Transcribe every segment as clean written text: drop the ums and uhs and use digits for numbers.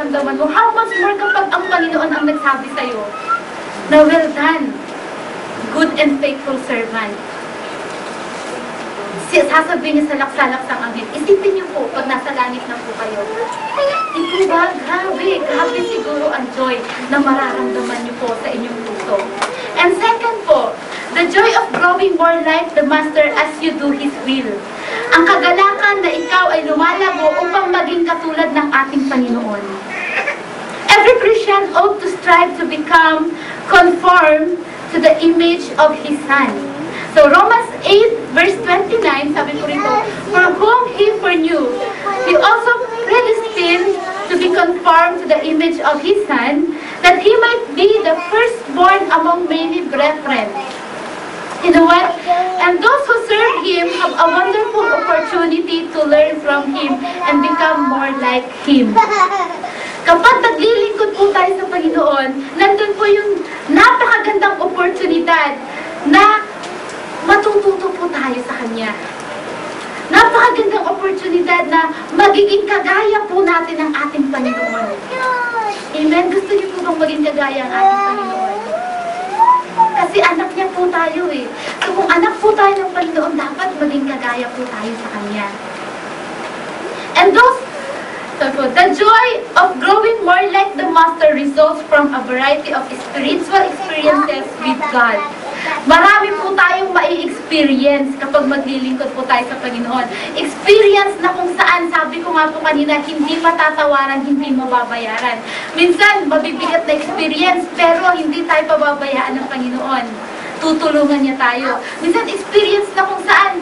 nararamdaman mo, how much more kapag ang Panginoon ang nagsabi sa'yo na well done, good and faithful servant. Sasabihin niya sa laksa-laksang anghel, isipin niyo po pag nasa langit na po kayo. Ito ba? Grabe siguro ang joy na mararamdaman niyo po sa inyong puso. And second po, the joy of growing more like the Master as you do His will. Ang kagalakan na ikaw ay lumalago upang maging katulad ng ating Panginoon. Every Christian ought to strive to become conformed to the image of His Son. So Romans 8 verse 29, sabi ko rito, for whom He foreknew, He also predestined to be conformed to the image of His Son, that He might be the firstborn among many brethren. You know what? And those who serve Him have a wonderful opportunity to learn from Him and become more like Him. Kapag naglilingkod po tayo sa Panginoon, nandun po yung napakagandang oportunidad na matututo po tayo sa Kanya. Napakagandang oportunidad na magiging kagaya po natin ang ating Panginoon. Amen? Gusto niyo po bang maging kagaya ang ating Panginoon? Kasi anak niya po tayo eh. So kung anak po tayo ng Panginoon, dapat maging kagaya po tayo sa Kanya. And the joy of growing more like the Master results from a variety of spiritual experiences with God. Marami po tayong mai-experience kapag maglilingkod po tayo sa Panginoon. Experience na kung saan, sabi ko nga po kanina, hindi matatawaran, hindi mababayaran. Minsan, mabibigat na experience, pero hindi tayo pababayaan ng Panginoon. Tutulungan niya tayo. Minsan, experience na kung saan,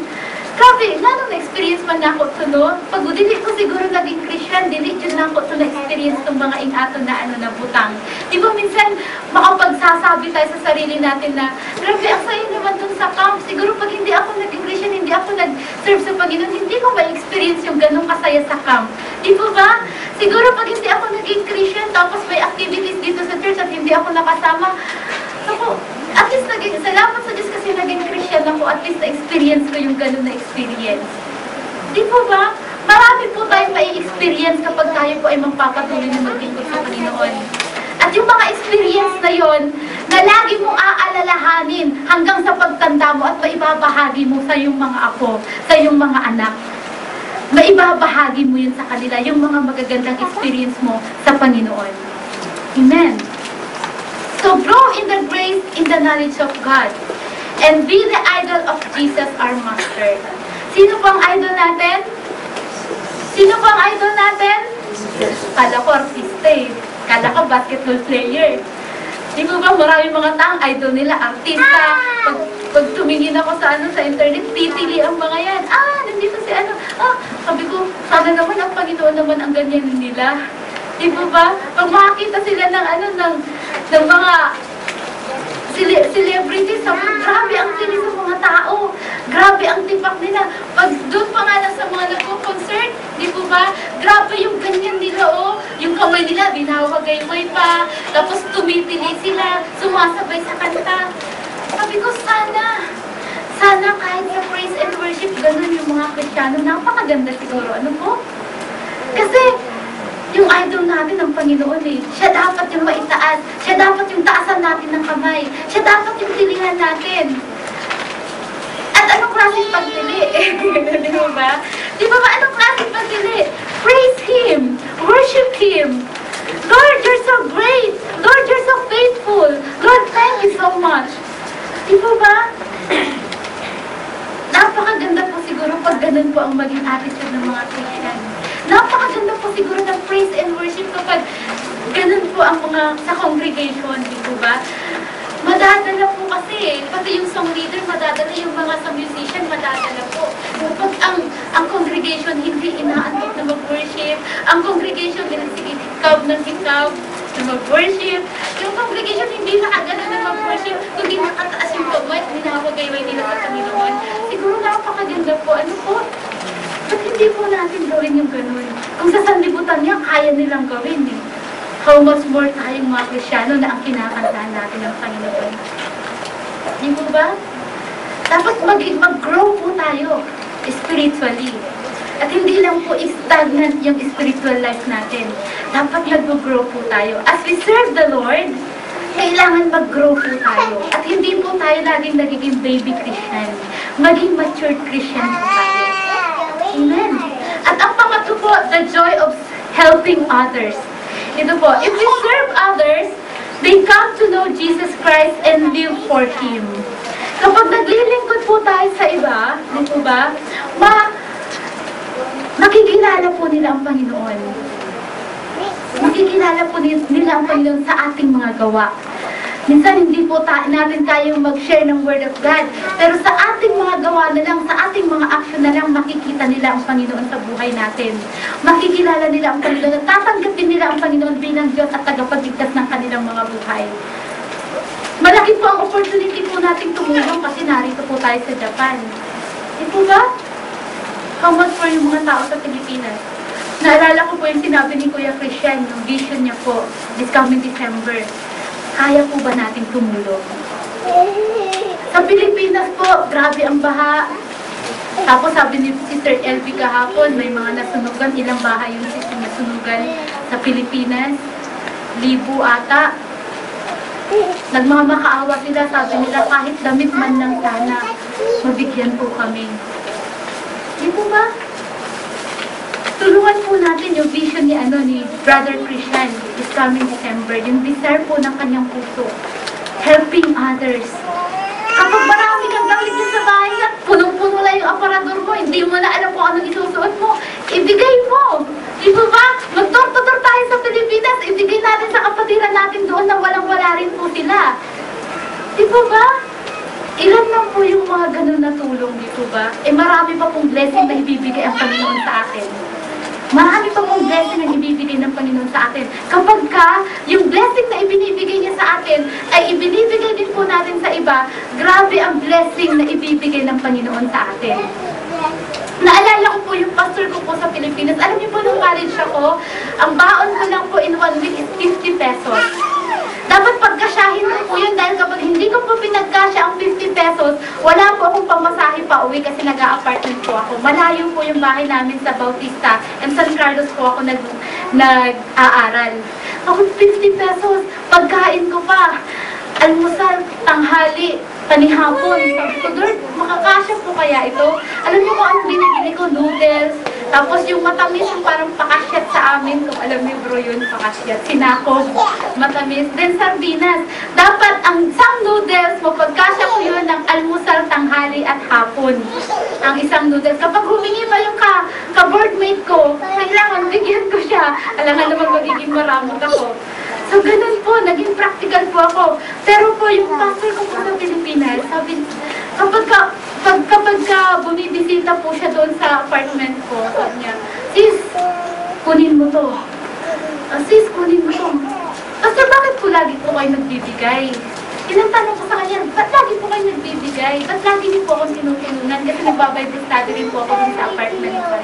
grabe, nanong na-experience man na ako ito, no? Pag dili ko siguro naging Christian, dili dyan na ako ito na-experience itong mga inato na na butang. Di ba minsan, makapagsasabi tayo sa sarili natin na, grabe, ang sayo naman dun sa camp. Siguro pag hindi ako naging Christian, hindi ako nag-serve sa Panginoon, hindi ko ma-experience yung ganong kasaya sa camp. Di ba ba? Siguro pag hindi ako naging Christian, tapos may activities dito sa church at hindi ako nakasama, ako, at least salamat sa Diyos kasi naging Christian ako, at least na-experience ko yung ganun na experience. Di po ba? Marami po tayong mai-experience kapag tayo po ay magpapatuloy na maglingkod sa Panginoon. At yung mga experience na yon, na lagi mong aalalahanin hanggang sa pagtanda mo at maibabahagi mo sa iyong mga apo, sa iyong mga anak. Maibabahagi mo yun sa kanila, yung mga magagandang experience mo sa Panginoon. Amen. So grow in the grace, in the knowledge of God. And be the idol of Jesus, our Master. Sino po ang idol natin? Sino po ang idol natin? Kala ko artista eh. Kala ko basketball player. Di ba maraming mga taong idol nila, artista. Pag tumingin ako sa internet, pipili ang mga yan. Nandito si sabi ko, sana naman ang Panginoon naman ang ganyan nila. Di ba? Pag makakita sila ng mga celebrities, grabe ang kinis sa mga tao. Grabe ang tipak nila. Pag doon pa nga lang sa mga nagko-concert, di ba? Grabe yung ganyan nila, oh. Yung kamay nila, binawagayway pa. Tapos tumitili sila, sumasabay sa kanta. Sabi ko, sana kahit sa praise and worship, ganun yung mga Kristiyano. Napakaganda siguro. Ano po? Kasi, yung idol natin ang Panginoon eh. Siya dapat yung maitaas. Siya dapat yung taasan natin ng kamay. Siya dapat yung pilihan natin. At anong klaseng pagpili? Di ba? Di ba anong klaseng pagpili? Praise Him. Worship Him. Lord, you're so great. Lord, you're so faithful. Lord, thank you so much. Di ba? Napakaganda po siguro pag ganun po ang maging attitude ng mga Christian. Napakaganda po siguro ng praise and worship kapag ganun po ang mga sa congregation, di ba? Madadala po kasi, pati yung song leader madadala, yung mga sa musician madadala po. Kapag ang congregation hindi inaantok na mag-worship, ang congregation ikaw na mag-worship, yung congregation hindi nakagana na mag-worship, kundi nakataas yung pagmay, binawagayway nila sa Panginoon. Siguro napakaganda po. Ano po? Ba't hindi po natin gawin yung ganun? Kung sa sanlibutan niya, kaya nilang gawin eh. How much more tayong mga Kristiyano na ang kinakantahan natin ng Panginoon. Di po ba? Dapat mag-grow po tayo spiritually. At hindi lang po stagnant yung spiritual life natin. Dapat nag-grow po tayo. As we serve the Lord, kailangan mag-grow po tayo. At hindi po tayo laging nagiging baby Christian. Maging matured Christian po tayo. Amen. At ang pangatlo po, the joy of helping others. Ito po, if we serve others, they come to know Jesus Christ and live for Him. Kapag naglilingkod po tayo sa iba, di po ba, makikilala po nila ang Panginoon. Makikilala po nila ang Panginoon sa ating mga gawa. Minsan hindi po natin kayang mag-share ng Word of God. Pero sa ating mga gawa na lang, sa ating mga action na lang, makikita nila ang Panginoon sa buhay natin. Makikilala nila ang Panginoon at tatanggapin nila ang Panginoon bilang Diyos at tagapagligtas ng kanilang mga buhay. Malaki po ang opportunity po nating tumulong kasi narito po tayo sa Japan. Di po ba? How much for yung mga tao sa Pilipinas? Naalala ko po yung sinabi ni Kuya Christian, yung vision niya po, this coming December. Kaya po ba natin tumulong? Sa Pilipinas po, grabe ang baha. Tapos sabi ni Sister LV kahapon, may mga nasunugan. Ilang bahay yung nasunugan sa Pilipinas? 1,000 ata. Nagmamakaawa sila, sabi nila kahit damit man lang sana, mabigyan po kami. Di po ba? Tulungan po natin yung vision ni Brother Christian this coming December, yung desire po ng kanyang puso, helping others. Kapag marami kang gamit dyan sa bahay at punong-puno lang yung aparador mo, hindi mo na alam kung anong isusuot mo, ibigay mo. Di ba ba? Mag-door-to-door tayo sa Pilipinas, ibigay natin sa kapatiran natin doon na walang-wala rin po sila. Di ba ba? Ilan lang po yung mga ganun na tulong, di po ba? Marami pa pong blessing na ibibigay ang Panginoon sa atin. Marami pa pong blessing na ibibigay ng Panginoon sa atin. Kapag yung blessing na ibinibigay niya sa atin ay ibinibigay din po natin sa iba, grabe ang blessing na ibibigay ng Panginoon sa atin. Naalala ko po yung pastor ko po sa Pilipinas. Alam niyo po, nung college ako, ang baon ko lang po in 1 week is 50 pesos. Dapat pagkasyahin ko po yun dahil kapag hindi ko po pinagkasya ang 50 pesos, wala po akong pamasahe pa uwi kasi nag-a-apartment po ako. Malayo po yung bahay namin sa Bautista and San Carlos po ako nag-aaral. Ako 50 pesos, pagkain ko pa, almusal, tanghali, panihapon. Sabi ko, Lord, makakasya po kaya ito? Alam niyo kung anong binibili ko? Noodles. Tapos yung matamis, yung parang pakasyat sa amin. Kung alam niyo bro yun, pakasyat. Sinakog. Matamis. Then sardinas. Dapat ang isang noodles, mapagkasya ko yun ng almusal, tanghali at hapon. Ang isang noodles. Kapag humingi pa yung ka-boardmate ko, kailangan bigyan ko siya. Alam nga naman magiging maramot ako. So, ganun po, naging practical po ako. Pero po, yung pastor ko po sa Pilipinas, sabi, kapag bumibisita po siya doon sa apartment ko, sabi niya, sis, kunin mo to. Sis, kunin mo to. Pastor, bakit po lagi po kayo nagbibigay? Tanong ko sa kanya, ba't lagi po kayo nagbibigay? Ba't lagi niyo po akong tinutulungan? Kasi nagbabible study rin po ako doon sa apartment ko.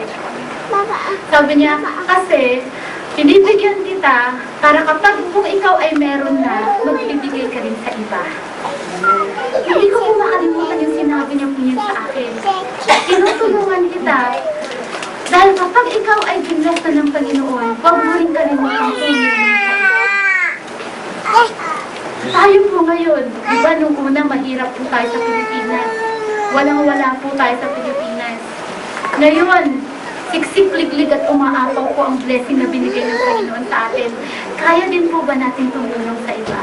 Sabi niya, kasi, binibigyan kita para kapag kung ikaw ay meron na, magbibigay ka rin sa iba. Hindi ko po makalimutan yung sinabi niya po yun sa akin. Tinutulungan kita dahil kapag ikaw ay binless na ng Panginoon, huwag mo rin kalimutan po yun. Tayo po ngayon, di ba nung una mahirap po tayo sa Pilipinas? Walang-wala po tayo sa Pilipinas. Ngayon, siksik-liglig at umaapaw po ang blessing na binigay ng Panginoon sa atin. Kaya din po ba natin tumulong sa iba?